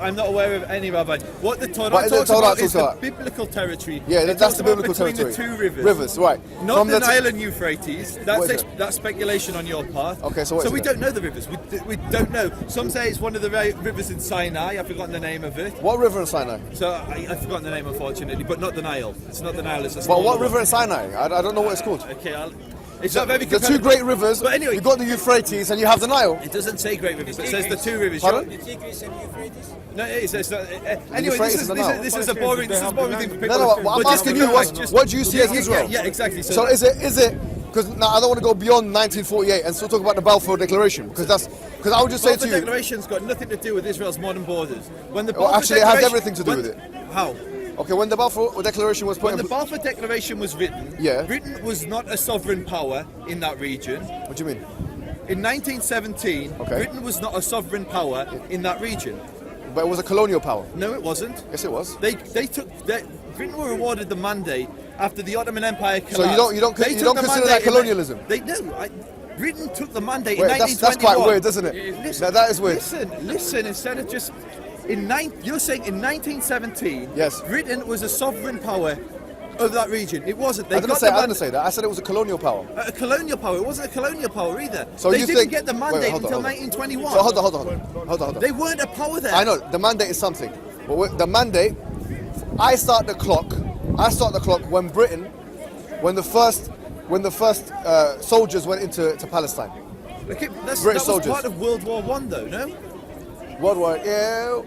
I'm not aware of any rabbi. What the Torah But talks the Torah about is talks the about- biblical territory. Yeah, It that's talks the about biblical between territory. the two rivers. Rivers, right. Not From the the Nile and Euphrates. What is it? That's speculation on your part. Okay, so what is we it don't know the rivers. We don't know. Some say it's one of the rivers in Sinai. I've forgotten the name of it. What river in Sinai? So I've forgotten the name, unfortunately, but not the Nile. It's not the Nile. It's a But smaller what one. river in Sinai? I don't know what it's called. Okay, it's not very The two competitive. great rivers. But anyway, you've got the Euphrates and you have the Nile. it doesn't say great rivers. It says the two rivers. Pardon? The Tigris and Euphrates? No, it's not. Anyway, Euphrates and the Nile. this is a boring thing for people. No, I'm asking you, what do you see as Israel? Yeah, exactly. So is it? Because now I don't want to go beyond 1948 and still talk about the Balfour Declaration because I would just say Balfour to you. Declaration's got nothing to do with Israel's modern borders. When the Well, Balfour actually, it has Declaration- everything to do with it. How? Okay, when the Balfour Declaration was put When in, the Balfour Declaration was written, Yeah. Britain was not a sovereign power in that region. what do you mean? In 1917, Okay. Britain was not a sovereign power in that region. But it was a colonial power. No, it wasn't. Yes, it was. Britain were awarded the mandate after the Ottoman Empire collapsed. So you don't They took the consider that mandate in colonialism? Britain took the mandate Wait, in 1921. that's quite weird, isn't it? Listen, That is weird. Listen. Instead of just you're saying in 1917, Yes. Britain was a sovereign power of that region. It wasn't. They I didn't say that. I said it was a colonial power. a colonial power. It wasn't a colonial power either. So they you didn't think- get the wait, mandate hold on, until hold on. 1921. So hold on. They weren't a power there. I know the mandate is something, but the mandate. I start the clock when the first soldiers went into Palestine. Okay, that British was soldiers. part of World War One, though. No. World War, yeah.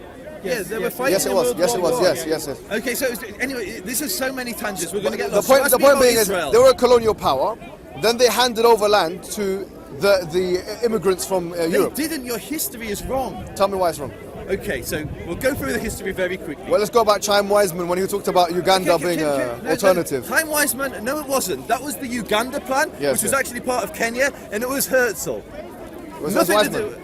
Yeah, they were fighting. Yes, it in was. World Yes, it War was. One. Yes. Okay, so anyway, this is so many tangents. We're going to get The lost. point, So the ask me point about being Israel. is they were a colonial power. Then they handed over land to the immigrants from They Europe. didn't. Your history is wrong. Tell me why it's wrong. Okay, so we'll go through the history very quickly. Well, let's go back Chaim Weizmann when he talked about Uganda being an alternative. Time Weizmann, no, it wasn't. That was the Uganda plan, Yes, which was yes. actually part of Kenya, and it was Herzl. Was Nothing that to Weizmann? do.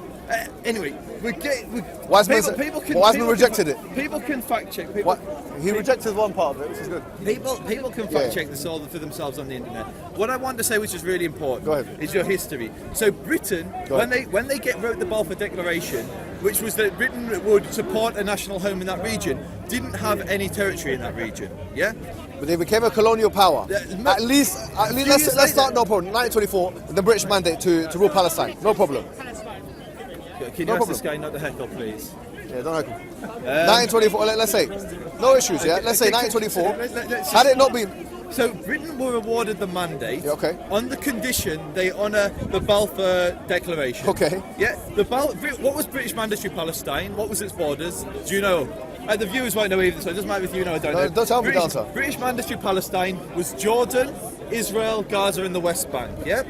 Anyway, Weizmann people rejected it. People can fact check. What? He rejected one part of it, which is good. People can fact check this all for themselves on the internet. What I want to say, which is really important, Go ahead. is your history. So Britain, Go ahead. when they wrote the Balfour Declaration, which was that Britain would support a national home in that region, didn't have any territory in that region. Yeah. But they became a colonial power. At least years let's start, later. no problem. 1924, the British mandate to rule Palestine. No problem. Can you ask this guy not to heckle, please? Yeah, don't heckle. 1924, let's say. No issues, yeah? Let's say 1924. Let's Had it not been. So Britain were awarded the mandate Yeah, okay. on the condition they honour the Balfour Declaration. Okay. Yeah. What was British Mandatory Palestine? What was its borders? Do you know? The viewers won't know either, so it doesn't matter if you know or don't know. Don't tell me the answer. British Mandatory Palestine was Jordan, Israel, Gaza, and the West Bank. Yeah.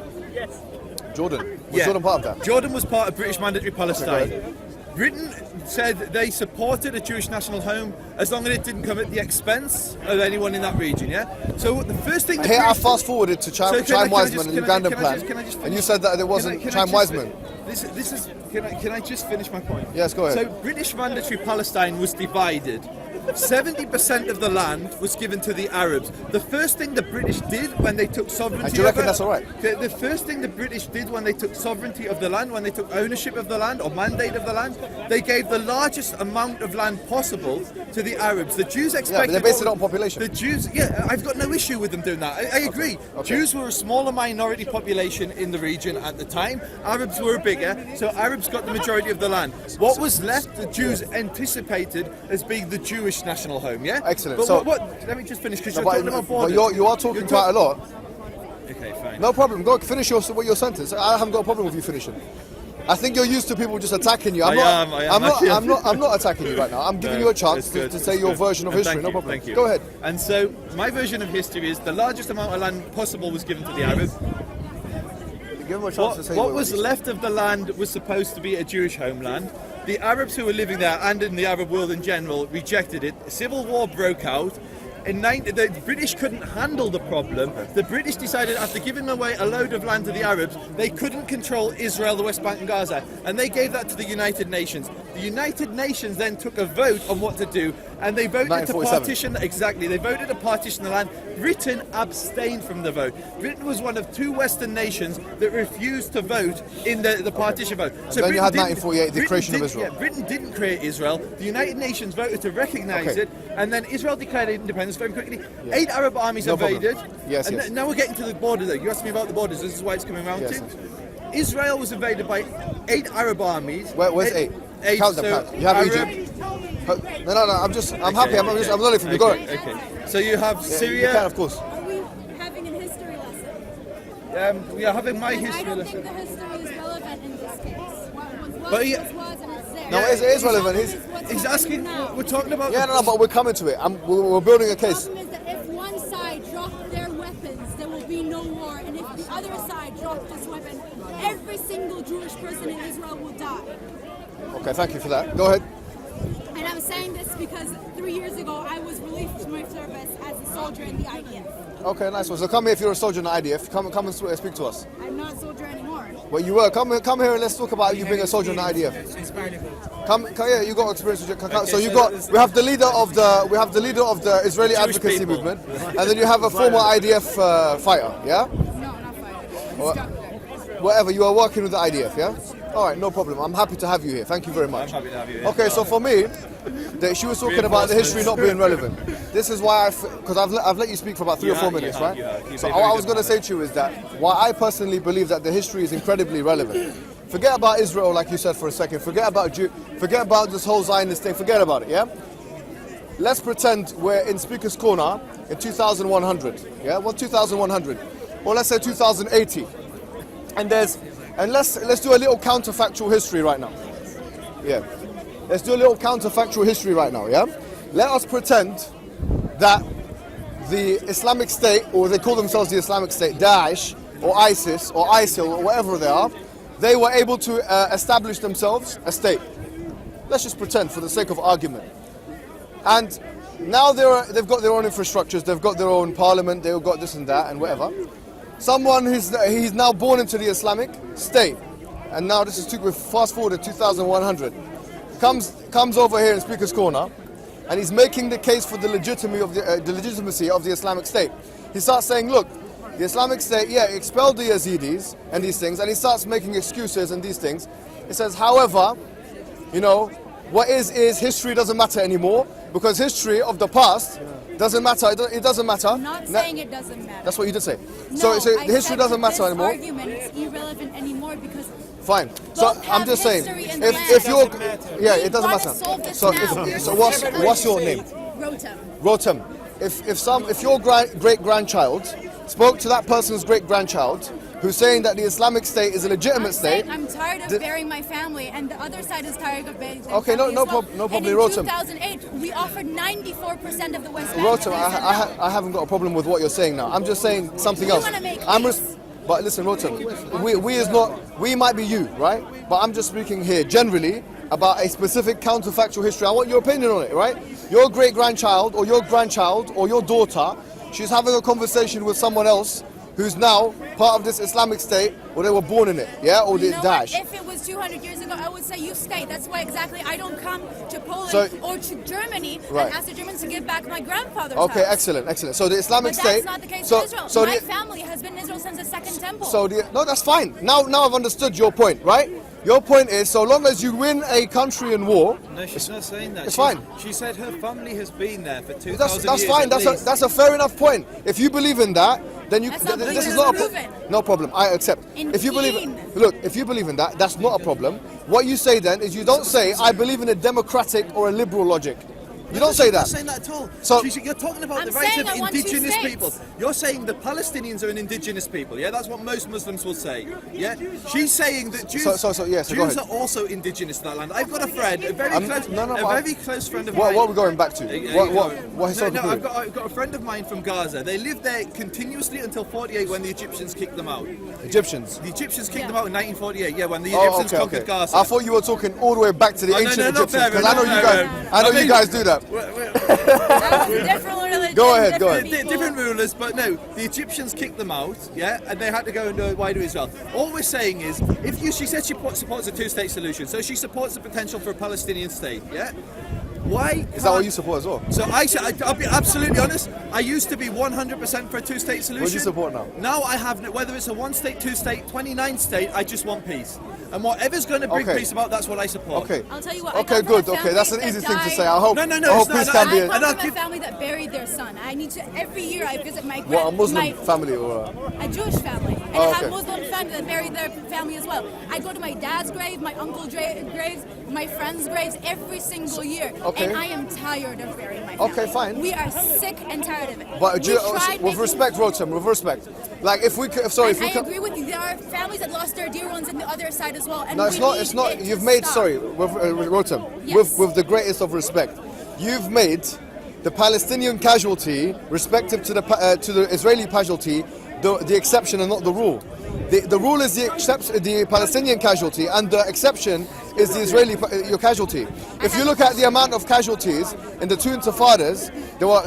Jordan. Was Jordan part of that? Jordan was part of British Mandatory Palestine. Okay, Britain said they supported a Jewish national home as long as it didn't come at the expense of anyone in that region, yeah? So the first thing... Here I fast forwarded to Chaim Weizmann and the Ugandan can I just plan, finish? and you said that it wasn't Can I Chaim just- Weizmann. This is... Can I just finish my point? Yes, go ahead. So British Mandatory Palestine was divided. 70% of the land was given to the Arabs. The first thing the British did when they took sovereignty... And do you reckon over- that's all right? The first thing the British did when they took sovereignty of the land, when they took ownership of the land or mandate of the land, they gave the largest amount of land possible to the Arabs. The Jews expected... they based it on population. The Jews, yeah, I've got no issue with them doing that. I agree. Okay. Jews were a smaller minority population in the region at the time. Arabs were bigger, so Arabs got the majority of the land. What was left, the Jews anticipated as being the Jewish national home, yeah? Excellent. But So- let me just finish, because No, you're talking about but borders. you are talking quite a lot. Okay, fine. No problem. Go finish your sentence. I haven't got a problem with you finishing. I think you're used to people just attacking you. I am. I'm not attacking you right now. I'm giving No, you a chance it's good, to it's say your good. version of And history. thank No you, problem. thank you. Go ahead. And so my version of history is the largest amount of land possible was given to the Arabs. Give him a chance to say What was left of the land was supposed to be a Jewish homeland. The Arabs who were living there and in the Arab world in general rejected it. A civil war broke out. The British couldn't handle the problem. The British decided, after giving away a load of land to the Arabs, they couldn't control Israel, the West Bank and Gaza, and they gave that to the United Nations. The The United Nations then took a vote on what to do, and they voted to 1947. partition. Exactly, they voted to partition the land. Britain abstained from the vote. Britain was one of 2 Western nations that refused to vote in the partition vote. So then you had Britain 1948, the creation of Israel. Yeah, Britain didn't create Israel. The United Nations voted to recognise it, and then Israel declared independence very quickly. 8 Arab armies invaded. Yes, and yes. Now we're getting to the border though. You asked me about the borders. This is why it's coming around Yes, to. Israel was invaded by 8 Arab armies. Where's 8? Count them, so Pat. You have Arab- Egypt. No, I'm happy. I'm learning from you. Go ahead. Okay. So you have You Syria. can, of course. Are we having a history lesson? We are having my I history don't lesson. think the history is relevant in this case. What But was, he- was, and it's there. No, it is relevant. He's asking. We're talking about. Yeah, no, but we're coming to it. We're building a The case. problem is that if one side dropped their weapons, there will be no war. And if the other side dropped its weapon, every single Jewish person in Israel will die. Okay, thank you for that. Go ahead. And I'm saying this because 3 years ago I was relieved from my service as a soldier in the IDF. Okay, nice one. So come here if you're a soldier in the IDF. Come and speak to us. I'm not a soldier anymore. Well, you were. Come here and let's talk about you being a soldier in the IDF. Come here. You got experience with it. So you got. We have the leader of the Israeli Jewish advocacy people. movement, and then you have a former IDF fighter. Yeah. No, not fighting. What? Instructor. Whatever. You are working with the IDF. Yeah. All right, no problem. I'm happy to have you here. Thank you very much. I'm happy to have you here. Okay, so for me, she was talking about the history not being relevant. This is why because I've let you speak for about 3 or 4 minutes, right? You've So been what very I was good. going to say to you is that why I personally believe that the history is incredibly relevant. Forget about Israel, like you said for a second. Forget about this whole Zionist thing. Forget about it, yeah? Let's pretend we're in Speaker's Corner in 2100, yeah? Well, 2100. Or let's say 2080. And let's do a little counterfactual history right now. Yeah. Let's do a little counterfactual history right now, yeah? Let us pretend that the Islamic State, or they call themselves the Islamic State, Daesh, or ISIS, or ISIL, or whatever they are, they were able to establish themselves a state. Let's just pretend for the sake of argument. And now they've got their own infrastructures, they've got their own parliament, they've got this and that and whatever. Someone he's now born into the Islamic State, and now this is fast forward to 2100. Comes over here in Speaker's Corner, and he's making the case for the legitimacy of the Islamic State. He starts saying, look, the Islamic State, yeah, expelled the Yazidis and these things, and he starts making excuses and these things. He says, however, you know, what is history doesn't matter anymore, because history of the past doesn't matter. It doesn't matter. I'm not saying it doesn't matter. That's what you did say. No, so I history said doesn't that matter this anymore. argument is irrelevant anymore because Fine. So both I'm have just saying, history and if you're, land. yeah, it doesn't We've gotta matter. solve this So now. what's your name? Rotem. Rotem. If your great grandchild spoke to that person's great grandchild, who's saying that the Islamic State is a legitimate state. I'm tired of burying my family, and the other side is tired of burying their Okay, family no as well. problem, no problem, And in Rotem. 2008, we offered 94% of the West Bank. Rotem, and they said no. I haven't got a problem with what you're saying now. I'm just saying something You else. wanna make I'm peace. but listen, Rotem, we might be you, right? But I'm just speaking here generally about a specific counterfactual history. I want your opinion on it, right? Your great grandchild or your grandchild or your daughter, she's having a conversation with someone else who's now part of this Islamic State, or they were born in it, yeah, or the You know what? Daesh. If it was 200 years ago, I would say you stay. That's why exactly I don't come to Poland So- or to Germany Right. and ask the Germans to give back my grandfather's Okay, house. excellent. So the Islamic But State. that's not the case so, in Israel. so My the, family has been in Israel since the Second Temple. no, that's fine. Now I've understood your point, right? Your point is, so long as you win a country in war, No, she's not saying that. It's fine. She said her family has been there for 2,000 that's years. fine. at least. That's a fair enough point. If you believe in that, then you. That's not This is believing, not a it's proven. no problem. I accept. In If you believe, Keen. look, if you believe in that, that's not a problem. What you say then is you don't say I believe in a democratic or a liberal logic. You don't say She's not that. saying that at all. So- You're talking about I'm the rights saying of I want two indigenous states. people. You're saying the Palestinians are an indigenous people. Yeah, that's what most Muslims will say. Yeah, she's saying that Jews, So go Jews ahead. are also indigenous to that land. I've got a friend, a very close friend of What mine. are we going back to? What historical No, period? I've got a friend of mine from Gaza. They lived there continuously until 48 when the Egyptians kicked them out. Egyptians. The Egyptians kicked them out in 1948. Yeah, when the Oh, Egyptians okay, conquered okay. Gaza. I thought you were talking all the way back to the Oh, no, ancient no, not Egyptians, fair, because I know not you fair. guys. I know I mean, you guys do that. rap. That was a different religion. Go ahead, go different ahead. people. Different rulers, but no, the Egyptians kicked them out, yeah, and they had to go and do it wider Israel. All we're saying is, she said she supports a two-state solution, so she supports the potential for a Palestinian state, yeah? Why? Is that what you support as well? So I'll be absolutely honest. I used to be 100% for a two-state solution. What do you support now? Now I have, whether it's a one-state, two-state, 29-state, I just want peace. And whatever's going to bring Okay. peace about, that's what I support. Okay. I'll tell you what. Okay, I come good. from a Okay, that's an family easy that thing to died- say. I hope. No, I hope it's peace not. can I be. come And I'll from a keep- family that buried their son. I need to every year I visit my What, a Muslim my, family or? a Jewish family, and Oh, I okay. have Muslim friends that buried their family as well. I go to my dad's grave, my uncle's graves, my friends' graves every single year, Okay. and I am tired of burying my family. Okay, fine. We are sick and tired of it. But We tried with making- respect, Rotem, with respect. Like if we could, sorry, if we I could. agree with you. There are families that lost their dear ones on the other side as well. And No, it's we not. need It's not. it to You've made. stop. Sorry, with Rotem. Yes. With the greatest of respect, you've made the Palestinian casualty respective to the Israeli casualty the exception and not the rule. The rule is the Palestinian casualty, and the exception is the Israeli your casualty. If you look at the amount of casualties in the two intifadas, there were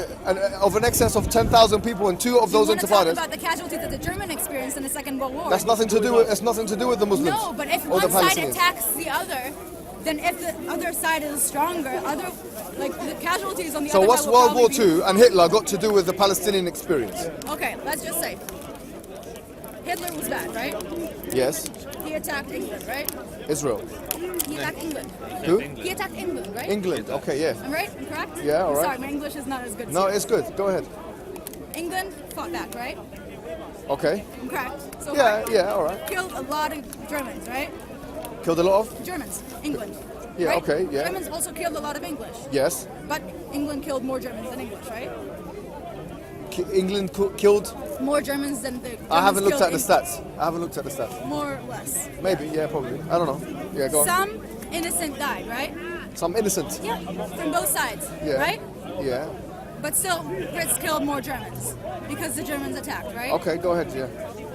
of an excess of 10,000 people in two of Do you those want to talk intifadas. about the casualties that the German experienced in the Second World War? That's nothing to do with. It's nothing to do with the Muslims. No, but if or the one side Palestinians. attacks the other, then if the other side is stronger, the casualties on the So other what's side will World War probably II and Hitler got to do with the Palestinian experience? Okay, let's just say Hitler was bad, right? Yes, He attacked England, right? Israel. He attacked England. Who? He attacked England, right? England. Okay, yeah. I'm right? I'm correct? Yeah, all right. Sorry, my English is not as good. as No, yours. it's good. Go ahead. England fought back, right? Okay. I'm correct. So Yeah, yeah, all right. killed a lot of Germans, right? Killed a lot of? Germans, England. Yeah, right? okay, yeah. Germans also killed a lot of English, Yes. but England killed more Germans than English, right? England killed? More Germans than the Germans I haven't looked at the killed stats. I haven't looked at the stats. More or less. Maybe, yeah, probably. I don't know. Yeah, go on. Some innocent died, right? Some innocent. Yeah, from both sides, Yeah. right? Yeah. But still, Brits killed more Germans because the Germans attacked, right? Okay, go ahead, yeah.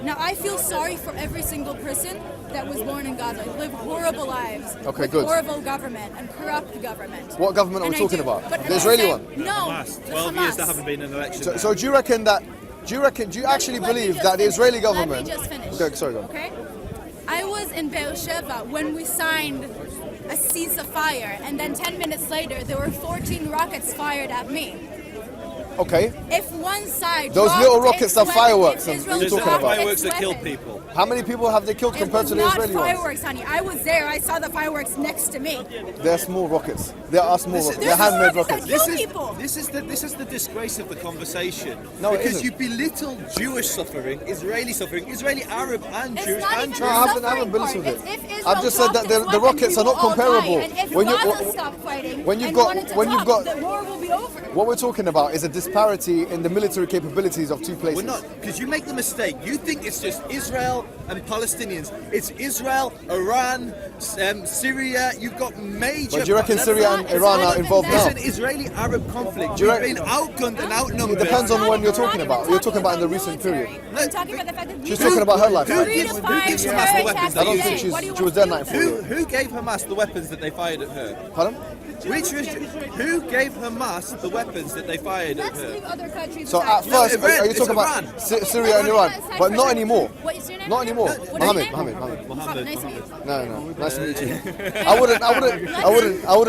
Now, I feel sorry for every single person that was born in Gaza, live horrible lives, Okay, with good. horrible government and corrupt government. What government are And we I talking do. about? But The Israeli one? No, Hamas. the 12 years Hamas. there haven't been an election. So do you reckon do you actually Let me believe just that the finish. Israeli government... Let me just finish. Okay, sorry, go on. Okay? I was in Beersheba when we signed a ceasefire, and then 10 minutes later, there were 14 rockets fired at me. Okay. If one side Those dropped little rockets its are weapon, fireworks if and Israel you're There's talking dropped about. fireworks its that kill weapon, people. How many people have they killed It compared was to the not Israeli ones? fireworks, honey. I was there. I saw the fireworks next to me. They're small rockets. They are small rockets. They're There's handmade rockets rockets. that kill people. This is the disgrace of the conversation. No, it because isn't. you belittle Jewish suffering, Israeli Arab and It's Jewish not and even No, Jewish. I haven't suffering belittled part. it. It's if Israel I've just said dropped that its the weapons, rockets we are not will all die. comparable. And if When you- Gaza stopped fighting when you've and got- wanted to when you've talk, got- the war will be over. What we're talking about is a disparity in the military capabilities of two places. We're not, because you make the mistake. You think it's just Israel and Palestinians. It's Israel, Iran, Syria. You've got major. But do you reckon That's Syria not- and Iran are involved It's now? an Israeli-Arab conflict. Do you We've reckon- been outgunned and outnumbered. It depends on Not when you're even- talking not about. even You're talking about in the military. recent period. I'm talking about the fact that She's we talking about her life. Who right? gives- who redefine gives Hamas the terror weapons attacks that I don't you today. think use? What do you she was want there to night do? for Who gave Hamas the weapons that they fired at her? Pardon? Who gave Hamas the weapons that they fired at Let's leave her? other countries So aside. at first, Iran. are you It's talking Iran. about Syria and Iran? But not anymore. What is your name? Not anymore. What is your Mohammed, name? Mohammed. Mohammed, nice to meet you. No. Nice to meet you. I wouldn't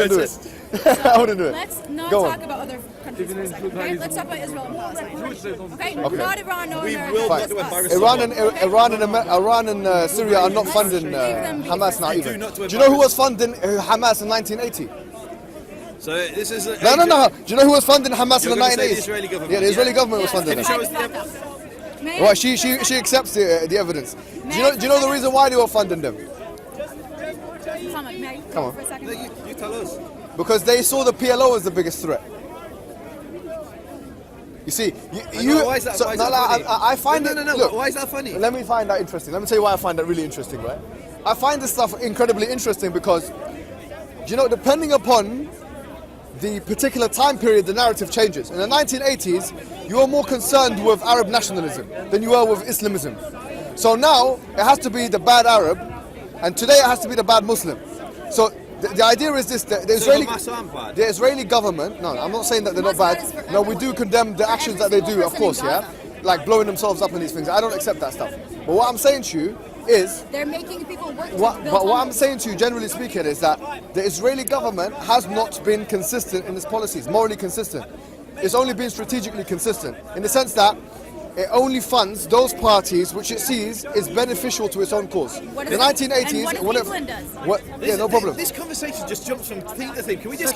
do it. I wouldn't do it. Let's not Go talk on. about other countries for a second, okay? Let's talk about Israel and Palestine. Okay? Okay. Not Iran, no We America, will just do it by us. response. Iran and Syria are not funding Hamas now either. Do you know who was funding Hamas in 1980? So this is a, No. Do you know who was funding Hamas in You're the gonna say the 1980s? Israeli government. Yeah, the Israeli Yeah. government was funding Can it. you show us the evidence? May I Well, speak for a she second? accepts the evidence. Do you know the reason why they were funding them? Mohammed, may I Come on. for a second? No, you tell us. Because they saw the PLO as the biggest threat. You see, Why is that funny? I find no, it. No, no, Look, why is that funny? let me find that interesting. Let me tell you why I find that really interesting, right? I find this stuff incredibly interesting because, you know, depending upon the particular time period, the narrative changes. In the 1980s, you were more concerned with Arab nationalism than you were with Islamism. So now, it has to be the bad Arab, and today it has to be the bad Muslim. So The idea is this: the Israeli government. No, I'm not saying that they're not bad. No, we do condemn the actions that they do, of course, yeah, like blowing themselves up in these things. I don't accept that stuff. But what I'm saying to you is, they're making people work. What I'm saying to you, generally speaking, is that the Israeli government has not been consistent in its policies, morally consistent. It's only been strategically consistent in the sense that it only funds those parties which it sees is beneficial to its own cause. What The 1980s, and what if England does? Yeah, no problem. This conversation just jumps from thing to thing. Can we just